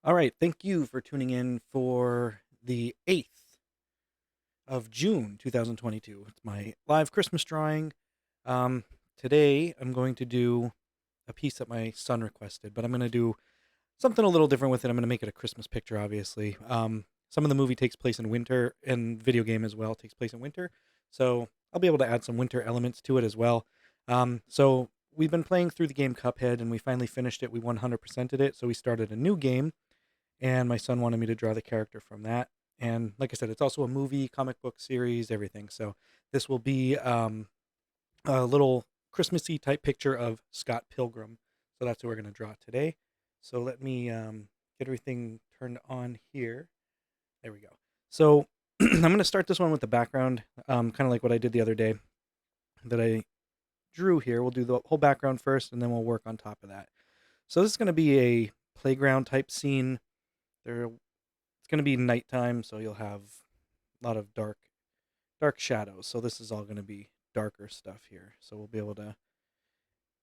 All right, thank you for tuning in for the 8th of June 2022. It's my live Christmas drawing. Um, Today, I'm going to do a piece that my son requested, but I'm going to do something a little different with it. I'm going to make it a Christmas picture, obviously. Some of the movie takes place in winter, and video game as well takes place in winter. So I'll be able to add some winter elements to it as well. So we've been playing through the game Cuphead, and we finally finished it. We 100%ed it, so we started a new game and my son wanted me to draw the character from that. And like I said, it's also a movie, comic book series, everything. So this will be a little Christmassy type picture of Scott Pilgrim. So that's what we're going to draw today. So let me get everything turned on here. There we go. So I'm going to start this one with the background, kind of like what I did the other day that I drew here. We'll do the whole background first, and then we'll work on top of that. So this is going to be a playground type scene. It's going to be nighttime, so you'll have a lot of dark shadows. So this is all going to be darker stuff here. So we'll be able to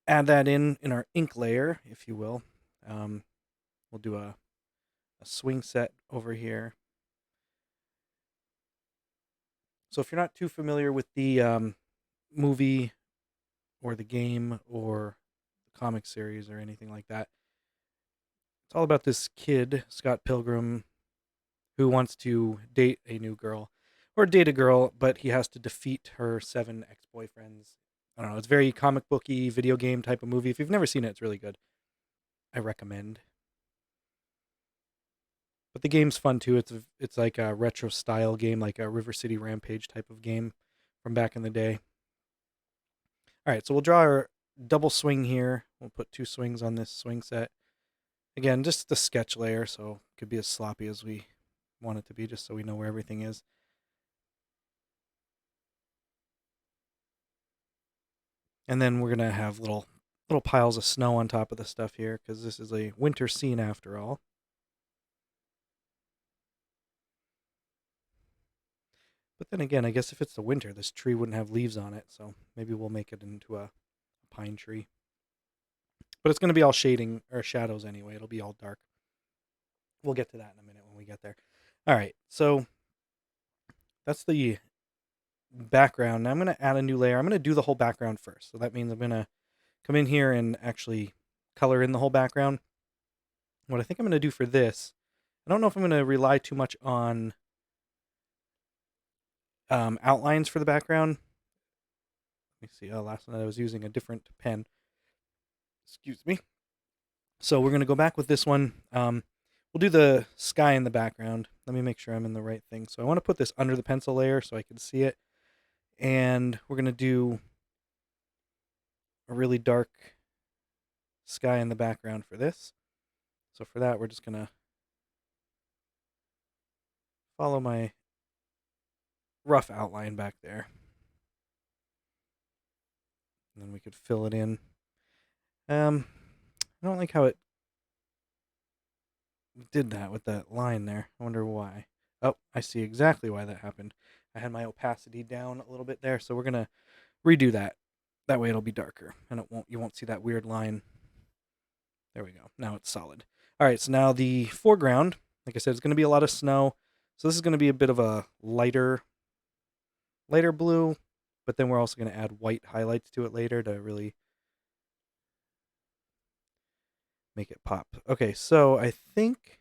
add that in our ink layer, if you will. Um, we'll do a swing set over here. So if you're not too familiar with the movie or the game or the comic series or anything like that, it's all about this kid, Scott Pilgrim, who wants to date a new girl or date a girl, but he has to defeat her 7 ex-boyfriends. I don't know. It's very comic booky, video game type of movie. If you've never seen it, it's really good. I recommend. But the game's fun too. It's like a retro style game, like a River City Rampage type of game from back in the day. All right, so we'll draw our double swing here. We'll put 2 swings on this swing set. Again, just the sketch layer, so it could be as sloppy as we want it to be, just so we know where everything is. And then we're gonna have little piles of snow on top of the stuff here because this is a winter scene after all. But then again, I guess if it's the winter, this tree wouldn't have leaves on it, so maybe we'll make it into a pine tree. But it's gonna be all shading or shadows anyway. It'll be all dark. We'll get to that in a minute when we get there. All right, so that's the background. Now I'm gonna add a new layer. I'm gonna do the whole background first. So that means I'm gonna come in here and actually color in the whole background. What I think I'm gonna do for this, I don't know if I'm gonna rely too much on outlines for the background. Let me see. Oh, last night I was using a different pen. Excuse me. So we're gonna go back with this one. We'll do the sky in the background. Let me make sure I'm in the right thing. So I want to put this under the pencil layer so I can see it. And we're gonna do a really dark sky in the background for this. So for that, we're just gonna follow my rough outline back there. And then we could fill it in. I don't like how it did that with that line there. I wonder why. Oh, I see exactly why that happened. I had my opacity down a little bit there, so we're gonna redo that. That way it'll be darker, and you won't see that weird line. There we go. Now it's solid. All right, so now the foreground, like I said, it's gonna be a lot of snow. So this is gonna be a bit of a lighter blue, but then we're also gonna add white highlights to it later to really make it pop. Okay, so I think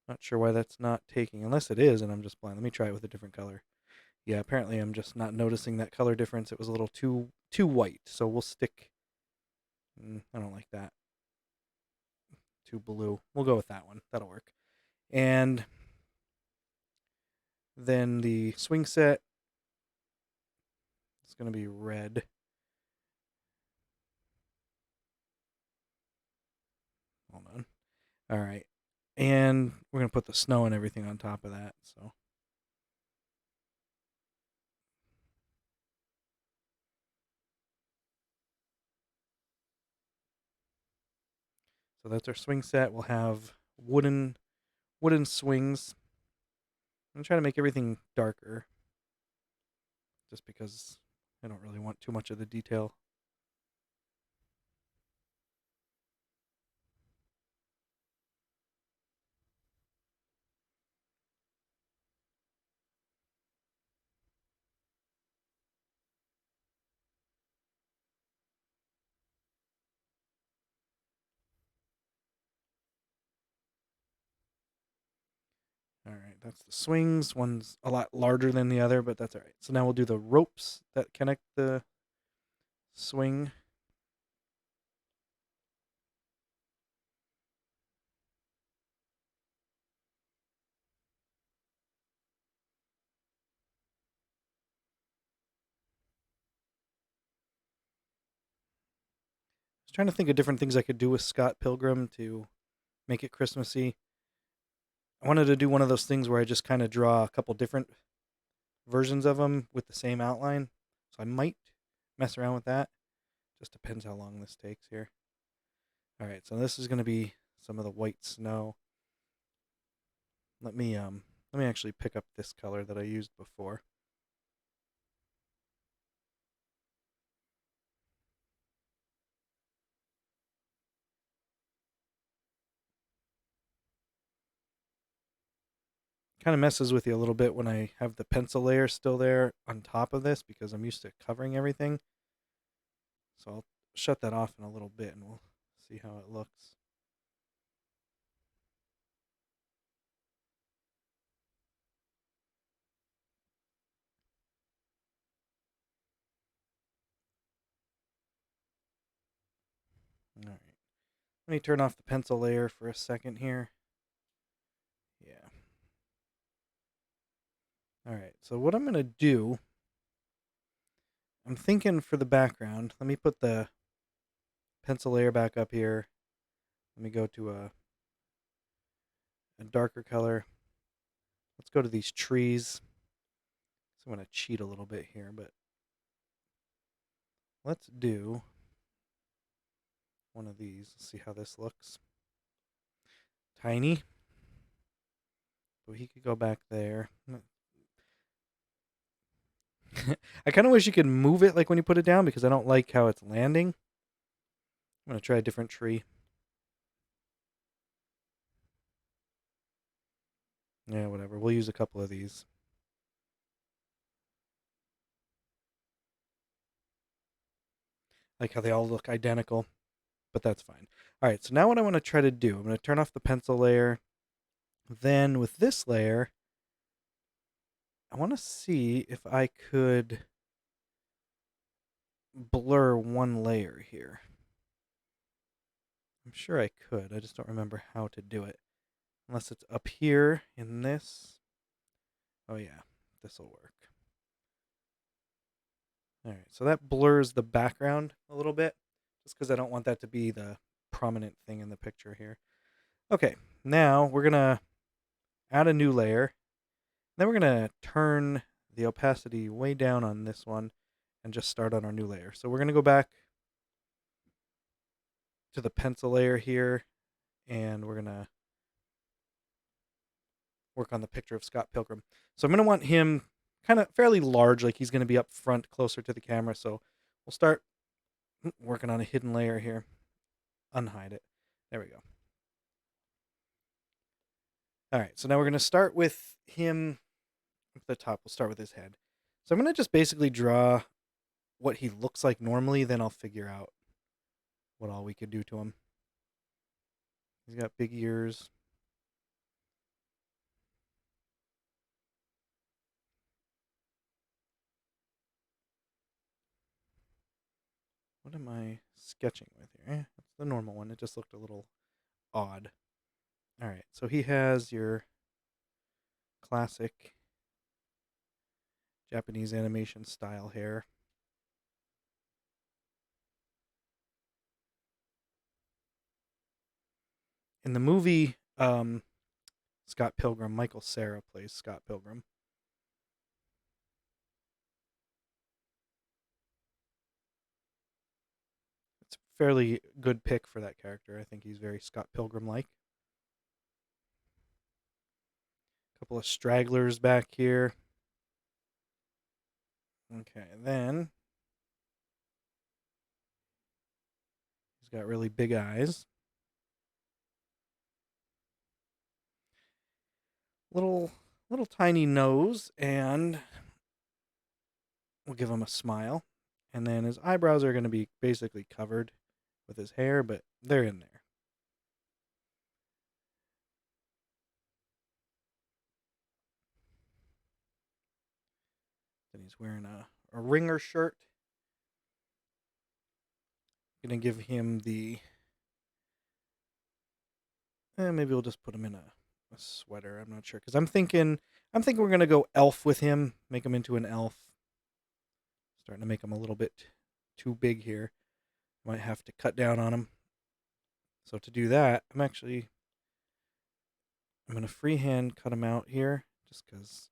not sure why that's not taking, unless it is and I'm just blind. Let me try it with a different color. Yeah, apparently I'm just not noticing that color difference. It was a little too white, so we'll stick. I don't like that. Too blue. We'll go with that one. That'll work. And then the swing set is going to be red. Hold on. All right. And we're going to put the snow and everything on top of that. So that's our swing set. We'll have wooden swings. I'm going to try to make everything darker just because I don't really want too much of the detail. that's the swings. One's a lot larger than the other, but that's all right. So now we'll do the ropes that connect the swing. I was trying to think of different things I could do with Scott Pilgrim to make it Christmassy. I wanted to do one of those things where I just kind of draw a couple different versions of them with the same outline. So I might mess around with that. Just depends how long this takes here. All right, so this is going to be some of the white snow. Let me actually pick up this color that I used before. Kind of messes with you a little bit when I have the pencil layer still there on top of this because I'm used to covering everything. So I'll shut that off in a little bit and we'll see how it looks. All right. Let me turn off the pencil layer for a second here. Yeah. All right. So what I'm going to do, I'm thinking for the background, let me put the pencil layer back up here. Let me go to a darker color. Let's go to these trees. So I'm going to cheat a little bit here, but let's do one of these. Let's see how this looks. Tiny. So he could go back there. I kind of wish you could move it like when you put it down because I don't like how it's landing. I'm going to try a different tree. Yeah, whatever. We'll use a couple of these. Like how they all look identical, but that's fine. All right, so now what I want to try to do, I'm going to turn off the pencil layer. Then with this layer, I want to see if I could blur one layer here. I'm sure I could. I just don't remember how to do it. Unless it's up here in this. Oh yeah, this will work. All right, so that blurs the background a little bit, just because I don't want that to be the prominent thing in the picture here. Okay, now we're going to add a new layer. Then we're going to turn the opacity way down on this one and just start on our new layer. So we're going to go back to the pencil layer here, and we're going to work on the picture of Scott Pilgrim. So I'm going to want him kind of fairly large, like he's going to be up front closer to the camera. So we'll start working on a hidden layer here. Unhide it. There we go. All right, so now we're going to start with him at the top. We'll start with his head. So I'm going to just basically draw what he looks like normally, then I'll figure out what all we could do to him. He's got big ears. What am I sketching with here? That's the normal one. It just looked a little odd. All right, so he has your classic Japanese animation style hair. In the movie Scott Pilgrim, Michael Cera plays Scott Pilgrim. It's a fairly good pick for that character. I think he's very Scott Pilgrim-like. A couple of stragglers back here. Okay, then he's got really big eyes. Little tiny nose, and we'll give him a smile. And then his eyebrows are going to be basically covered with his hair, but they're in there. He's wearing a ringer shirt. Gonna give him the. Maybe we'll just put him in a sweater. I'm not sure because I'm thinking we're gonna go elf with him. Make him into an elf. Starting to make him a little bit too big here. Might have to cut down on him. So to do that, I'm gonna freehand cut him out here just because.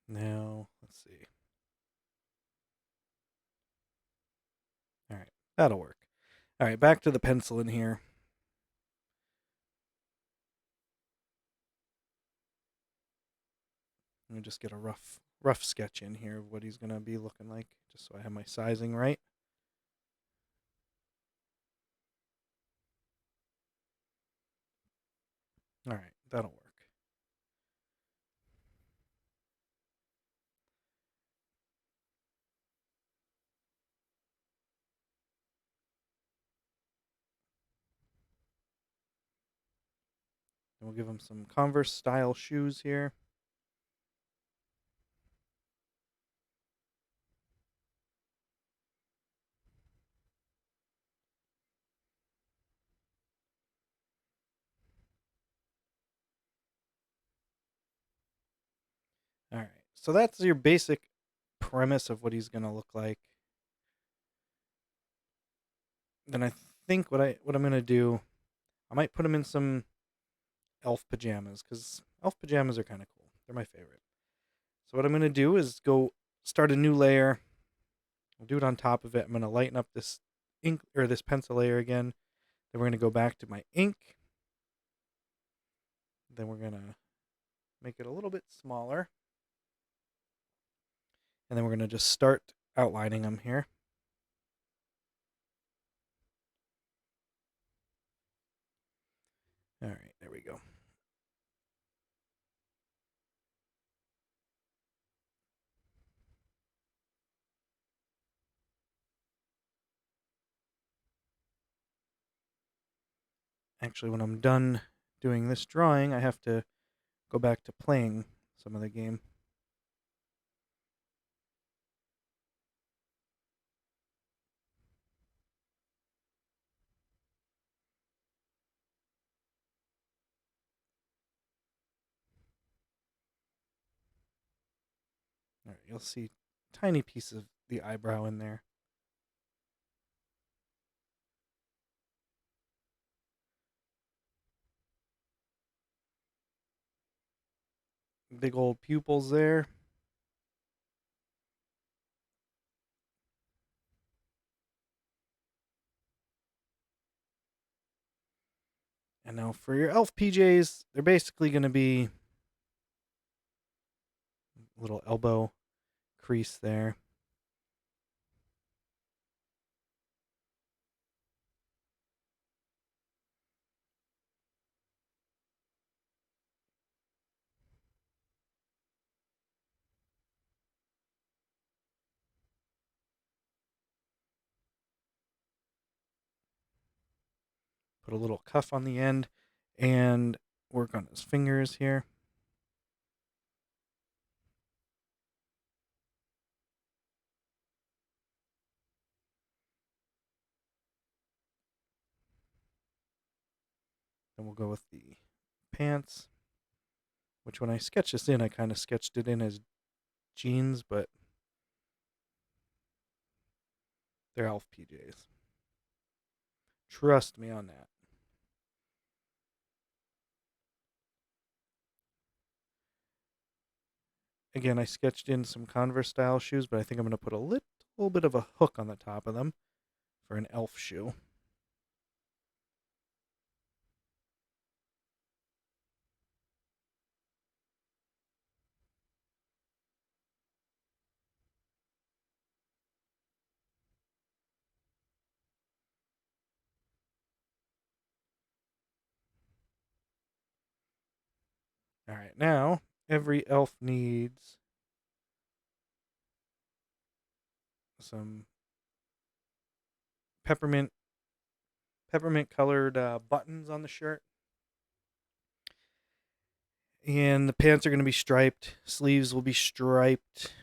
Now let's see. All right, that'll work. All right, back to the pencil in here. Let me just get a rough sketch in here of what he's gonna be looking like, just so I have my sizing right. All right, that'll work. And we'll give him some Converse style shoes here. All right, so that's your basic premise of what he's gonna look like. Then I think what I'm gonna do, I might put him in some elf pajamas because elf pajamas are kind of cool. They're my favorite. So what I'm gonna do is go start a new layer. I'll do it on top of it. I'm gonna lighten up this ink or this pencil layer again. Then we're gonna go back to my ink. Then we're gonna make it a little bit smaller. And then we're gonna just start outlining them here. All right, there we go. Actually, when I'm done doing this drawing, I have to go back to playing some of the game. All right, you'll see tiny piece of the eyebrow in there. Big old pupils there. And now for your elf PJs, they're basically going to be a little elbow crease there. Put a little cuff on the end and work on his fingers here. Then we'll go with the pants, which when I sketched this in, I kind of sketched it in as jeans, but they're elf PJs. Trust me on that. Again, I sketched in some Converse style shoes, but I think I'm going to put a little bit of a hook on the top of them for an elf shoe. All right, now every elf needs some peppermint colored buttons on the shirt. And the pants are going to be striped. Sleeves will be striped.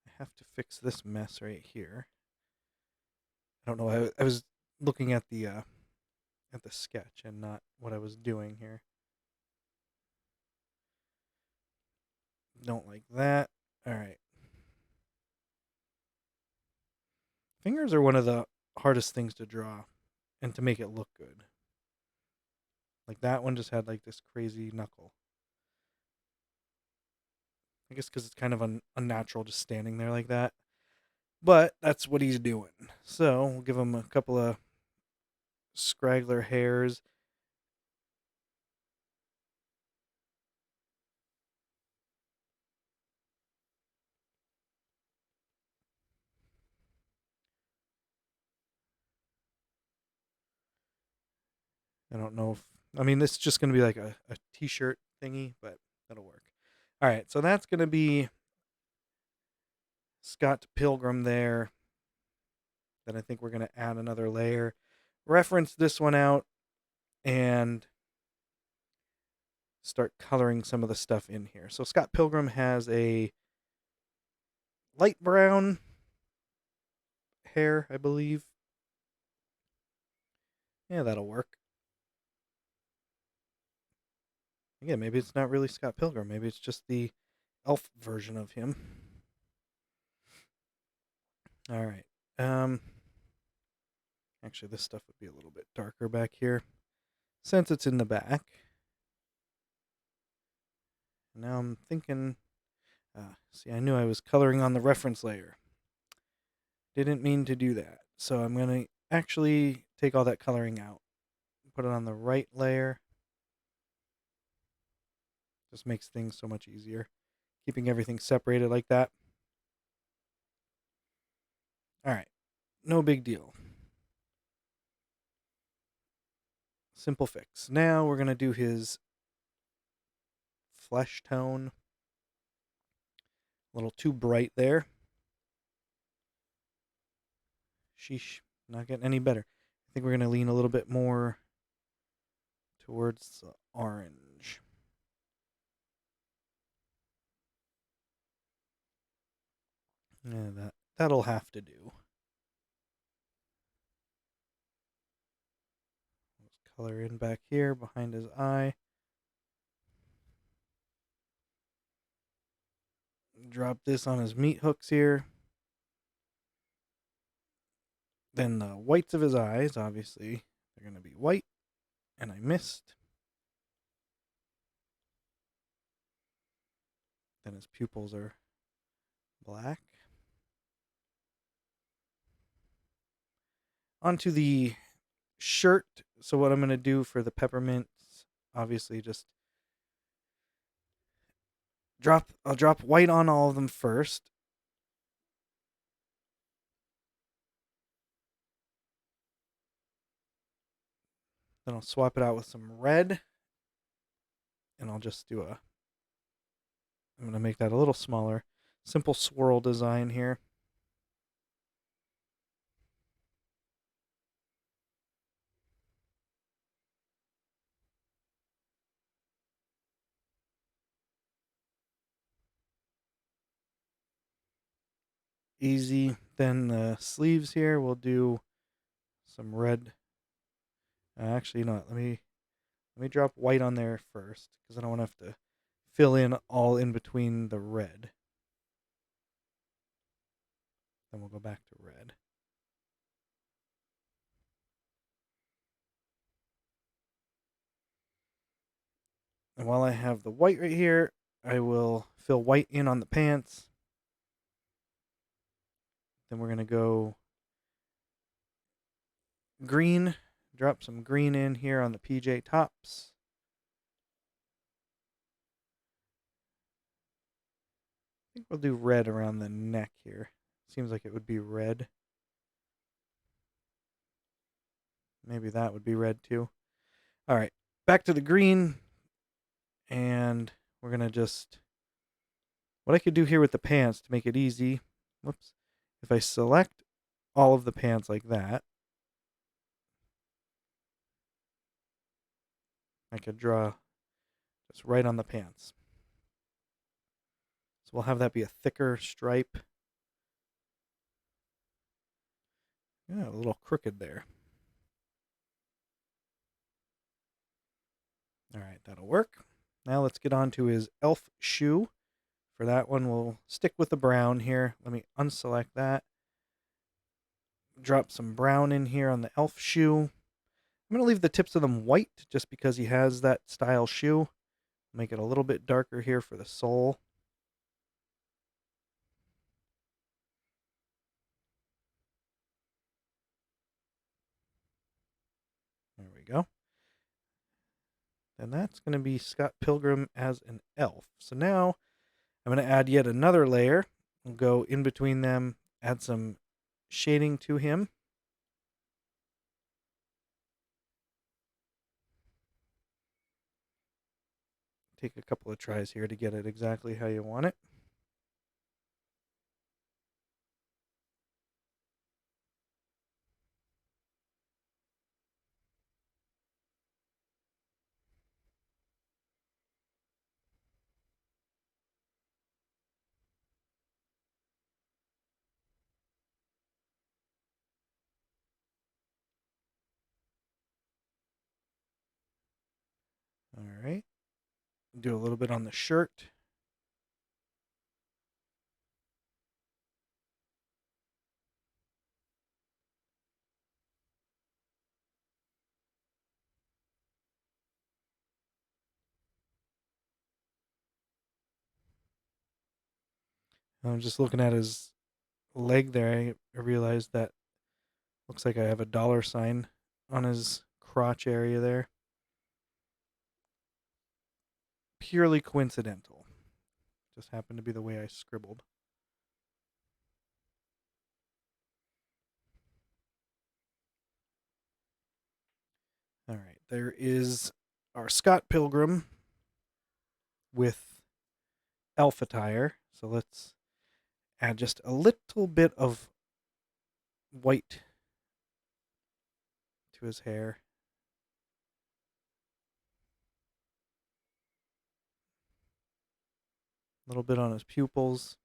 I have to fix this mess right here. I don't know. I was looking at the sketch and not what I was doing here. Don't like that. All right. Fingers are one of the hardest things to draw and to make it look good. Like that one just had like this crazy knuckle. I guess because it's kind of unnatural just standing there like that. But that's what he's doing. So we'll give him a couple of scraggler hairs. I don't know if, I mean, this is just going to be like a t-shirt thingy, but that'll work. All right, so that's going to be Scott Pilgrim there. Then I think we're going to add another layer. Reference this one out and start coloring some of the stuff in here. So Scott Pilgrim has a light brown hair, I believe. Yeah, that'll work. Again, maybe it's not really Scott Pilgrim. Maybe it's just the elf version of him. All right. Actually, this stuff would be a little bit darker back here since it's in the back. Now I'm thinking, see, I knew I was coloring on the reference layer. Didn't mean to do that. So I'm going to actually take all that coloring out. Put it on the right layer. Just makes things so much easier. Keeping everything separated like that. All right. No big deal. Simple fix. Now we're going to do his flesh tone. A little too bright there. Sheesh. Not getting any better. I think we're going to lean a little bit more towards the orange. Yeah, that'll have to do. Let's color in back here behind his eye. Drop this on his meat hooks here. Then the whites of his eyes, obviously, they're going to be white. And I missed. Then his pupils are black. Onto the shirt. So what I'm going to do for the peppermints, obviously just I'll drop white on all of them first. Then I'll swap it out with some red. And I'll just do I'm going to make that a little smaller. Simple swirl design here. Easy. Then the sleeves here, we'll do some red. Actually, you know what? Let me drop white on there first because I don't want to have to fill in all in between the red. Then we'll go back to red. And while I have the white right here, I will fill white in on the pants. Then we're going to go green. Drop some green in here on the PJ tops. I think we'll do red around the neck here. Seems like it would be red. Maybe that would be red too. All right, back to the green. And we're going to just, what I could do here with the pants to make it easy, whoops, if I select all of the pants like that. I could draw just right on the pants. So we'll have that be a thicker stripe. Yeah, a little crooked there. All right, that'll work. Now let's get on to his elf shoe. For that one, we'll stick with the brown here. Let me unselect that. Drop some brown in here on the elf shoe. I'm going to leave the tips of them white just because he has that style shoe. Make it a little bit darker here for the sole. There we go. And that's going to be Scott Pilgrim as an elf. So now I'm going to add yet another layer. We'll go in between them, add some shading to him. Take a couple of tries here to get it exactly how you want it. All right. Do a little bit on the shirt. I'm just looking at his leg there. I realized that looks like I have a dollar sign on his crotch area there. Purely coincidental. Just happened to be the way I scribbled. All right, there is our Scott Pilgrim with elf attire. So let's add just a little bit of white to his hair. A little bit on his pupils.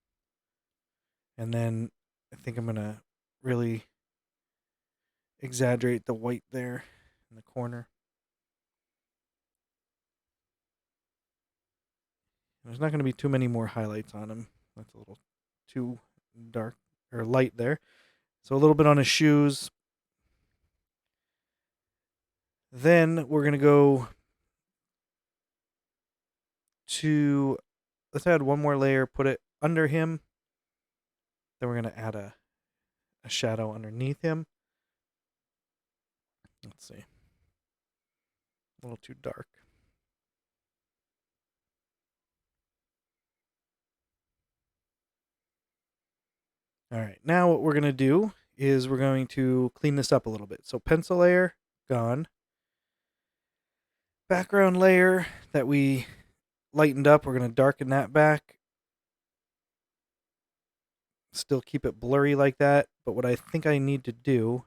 And then I think I'm going to really exaggerate the white there in the corner. There's not going to be too many more highlights on him. That's a little too dark or light there. So a little bit on his shoes. Then we're going to go to, let's add one more layer, put it under him. Then we're going to add a shadow underneath him. Let's see. A little too dark. All right, now what we're going to do is we're going to clean this up a little bit. So pencil layer, gone. Background layer that we lightened up, we're going to darken that back. Still keep it blurry like that, but what I think I need to do,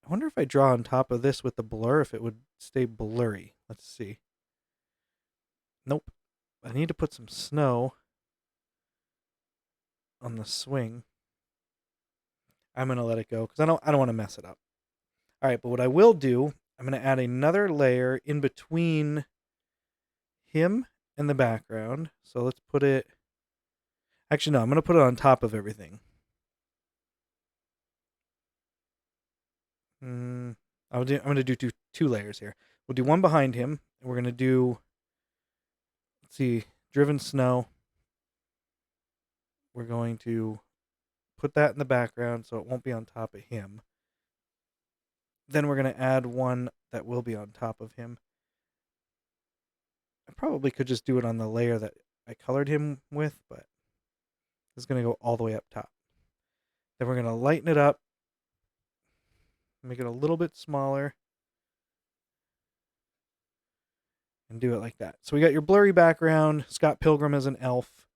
I wonder if I draw on top of this with the blur, if it would stay blurry. Let's see. Nope. I need to put some snow on the swing. I'm going to let it go because I don't want to mess it up. All right, but what I will do, I'm going to add another layer in between him and the background. So let's put it, actually no, I'm going to put it on top of everything. I'm going to do two layers here. We'll do one behind him, and we're going to do, let's see, driven snow. We're going to put that in the background so it won't be on top of him. Then we're going to add one that will be on top of him. I probably could just do it on the layer that I colored him with, but it's going to go all the way up top. Then we're going to lighten it up, make it a little bit smaller, and do it like that. So we got your blurry background, Scott Pilgrim as an elf,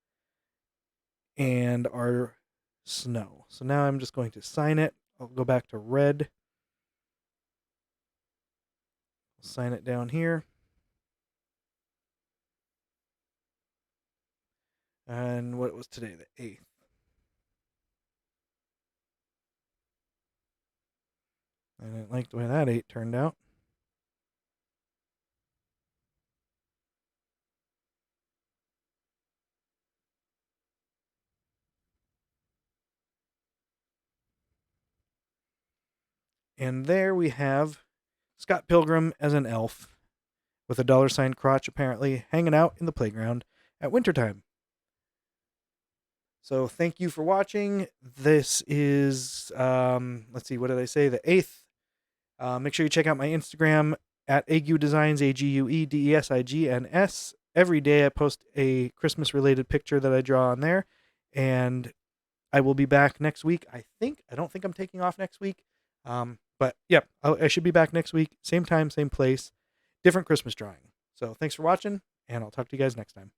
and our snow. So now I'm just going to sign it. I'll go back to red. Sign it down here. And what was today? The 8th. I didn't like the way that 8 turned out. And there we have Scott Pilgrim as an elf with a $ crotch apparently hanging out in the playground at wintertime. So thank you for watching. This is, let's see, what did I say? The 8th. Make sure you check out my Instagram at Ague Designs, AGUEDESIGNS. Every day I post a Christmas-related picture that I draw on there. And I will be back next week, I think. I don't think I'm taking off next week. But yeah, I should be back next week. Same time, same place. Different Christmas drawing. So thanks for watching, and I'll talk to you guys next time.